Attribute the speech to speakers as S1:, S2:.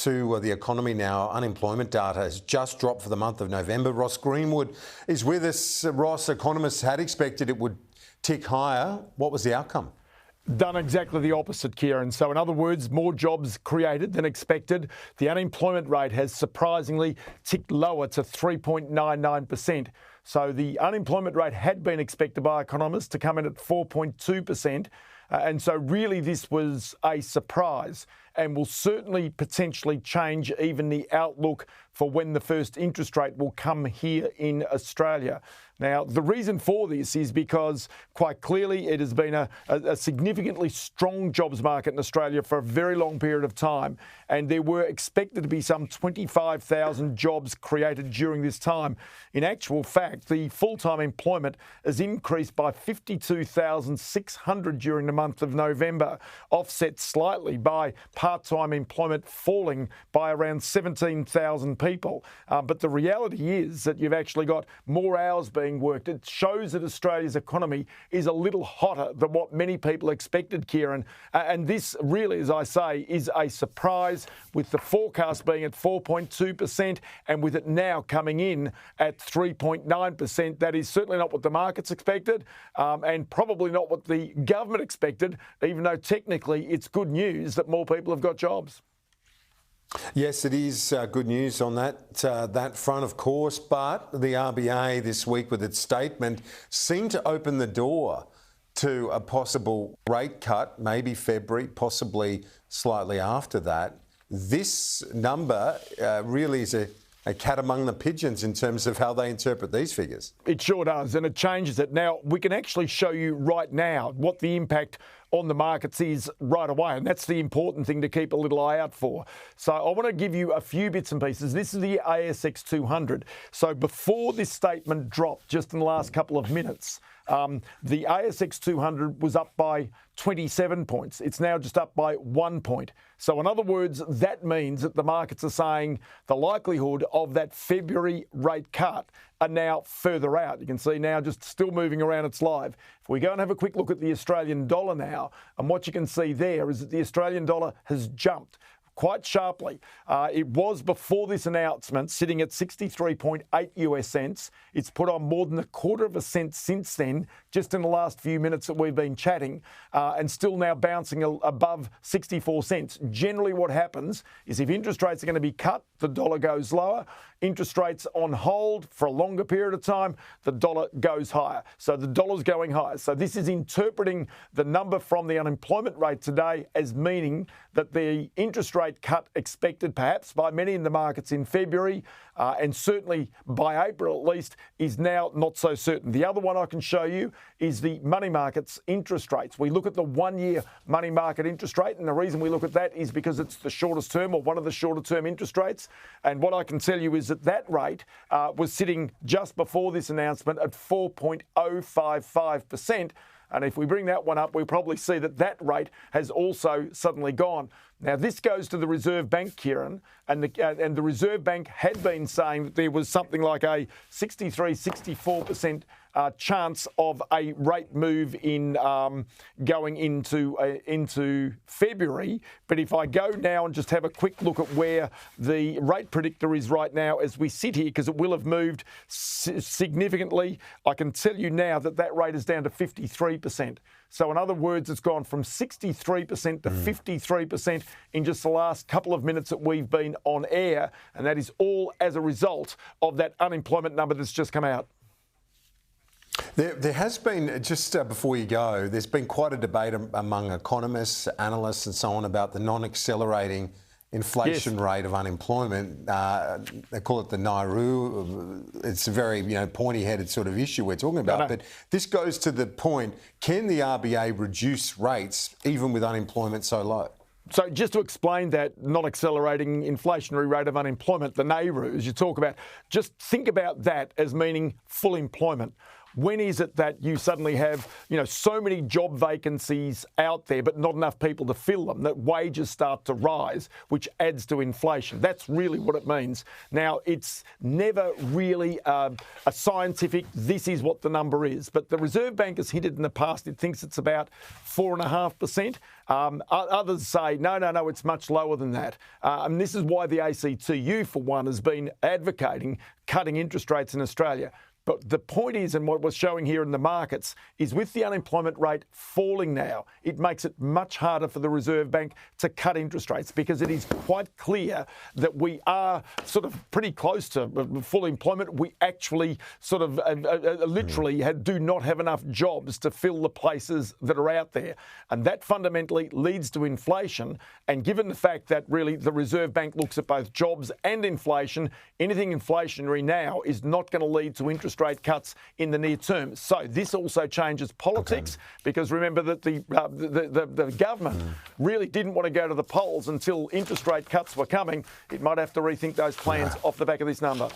S1: to the economy now. Unemployment data has just dropped for the month of November. Ross Greenwood is with us. Ross, economists had expected it would tick higher. What was the outcome?
S2: Done exactly the opposite, Kieran. So in other words, more jobs created than expected. The unemployment rate has surprisingly ticked lower to 3.99%. So the unemployment rate had been expected by economists to come in at 4.2%. And so really this was a surprise and will certainly potentially change even the outlook for when the first interest rate will come here in Australia. Now, the reason for this is because quite clearly it has been a significantly strong jobs market in Australia for a very long period of time, and there were expected to be some 25,000 jobs created during this time. In actual fact, the full-time employment has increased by 52,600 during the month of November, offset slightly by part-time employment falling by around 17,000 people. But the reality is that you've actually got more hours being worked. It shows that Australia's economy is a little hotter than what many people expected, Kieran. And this really, as I say, is a surprise, with the forecast being at 4.2% and with it now coming in at 3.9%. That is certainly not what the markets expected, and probably not what the government expected, even though technically it's good news that more people have got jobs.
S1: Yes, it is good news on that front, of course, but the RBA this week with its statement seemed to open the door to a possible rate cut, maybe February, possibly slightly after that. This number really is a cat among the pigeons in terms of how they interpret these figures.
S2: It sure does, and it changes it. Now, we can actually show you right now what the impact on the markets is right away, and that's the important thing to keep a little eye out for. So I want to give you a few bits and pieces. This is the ASX 200. So before this statement dropped, just in the last couple of minutes, the ASX 200 was up by 27 points. It's now just up by 1 point. So in other words, that means that the markets are saying the likelihood of that February rate cut are now further out. You can see now just still moving around, it's live. If we go and have a quick look at the Australian dollar now, and what you can see there is that the Australian dollar has jumped quite sharply. It was before this announcement sitting at 63.8 US cents. It's put on more than a quarter of a cent since then, just in the last few minutes that we've been chatting, and still now bouncing above 64 cents. Generally what happens is if interest rates are going to be cut, the dollar goes lower. Interest rates on hold for a longer period of time, the dollar goes higher. So the dollar's going higher. So this is interpreting the number from the unemployment rate today as meaning that the interest rate cut expected perhaps by many in the markets in February, and certainly by April at least, is now not so certain. The other one I can show you is the money markets interest rates. We look at the 1 year money market interest rate, and the reason we look at that is because it's the shortest term, or one of the shorter term interest rates. And what I can tell you is that that rate was sitting just before this announcement at 4.055%. And if we bring that one up, we probably see that that rate has also suddenly gone. Now, this goes to the Reserve Bank, Kieran, and the Reserve Bank had been saying that there was something like a 63-64% chance of a rate move in going into February. But if I go now and just have a quick look at where the rate predictor is right now as we sit here, because it will have moved significantly, I can tell you now that that rate is down to 53%. So in other words, it's gone from 63% to 53% in just the last couple of minutes that we've been on air. And that is all as a result of that unemployment number that's just come out.
S1: There has been, just before you go, there's been quite a debate among economists, analysts and so on about the non-accelerating inflation rate of unemployment. They call it the Nauru. It's a very pointy-headed sort of issue we're talking about. But this goes to the point, can the RBA reduce rates even with unemployment so low?
S2: So just to explain that non-accelerating inflationary rate of unemployment, the Nauru, as you talk about, just think about that as meaning full employment. when is it that you suddenly have, so many job vacancies out there, but not enough people to fill them, that wages start to rise, which adds to inflation? That's really what it means. Now, it's never really a scientific, this is what the number is. But the Reserve Bank has hinted in the past it thinks it's about 4.5%. Others say, no, it's much lower than that. And this is why the ACTU, for one, has been advocating cutting interest rates in Australia. But the point is, and what we're showing here in the markets, is with the unemployment rate falling now, it makes it much harder for the Reserve Bank to cut interest rates, because it is quite clear that we are sort of pretty close to full employment. We actually sort of literally do not have enough jobs to fill the places that are out there. And that fundamentally leads to inflation. And given the fact that really the Reserve Bank looks at both jobs and inflation, anything inflationary now is not going to lead to interest rate cuts in the near term. So this also changes politics, because remember that the government really didn't want to go to the polls until interest rate cuts were coming. It might have to rethink those plans off the back of this number.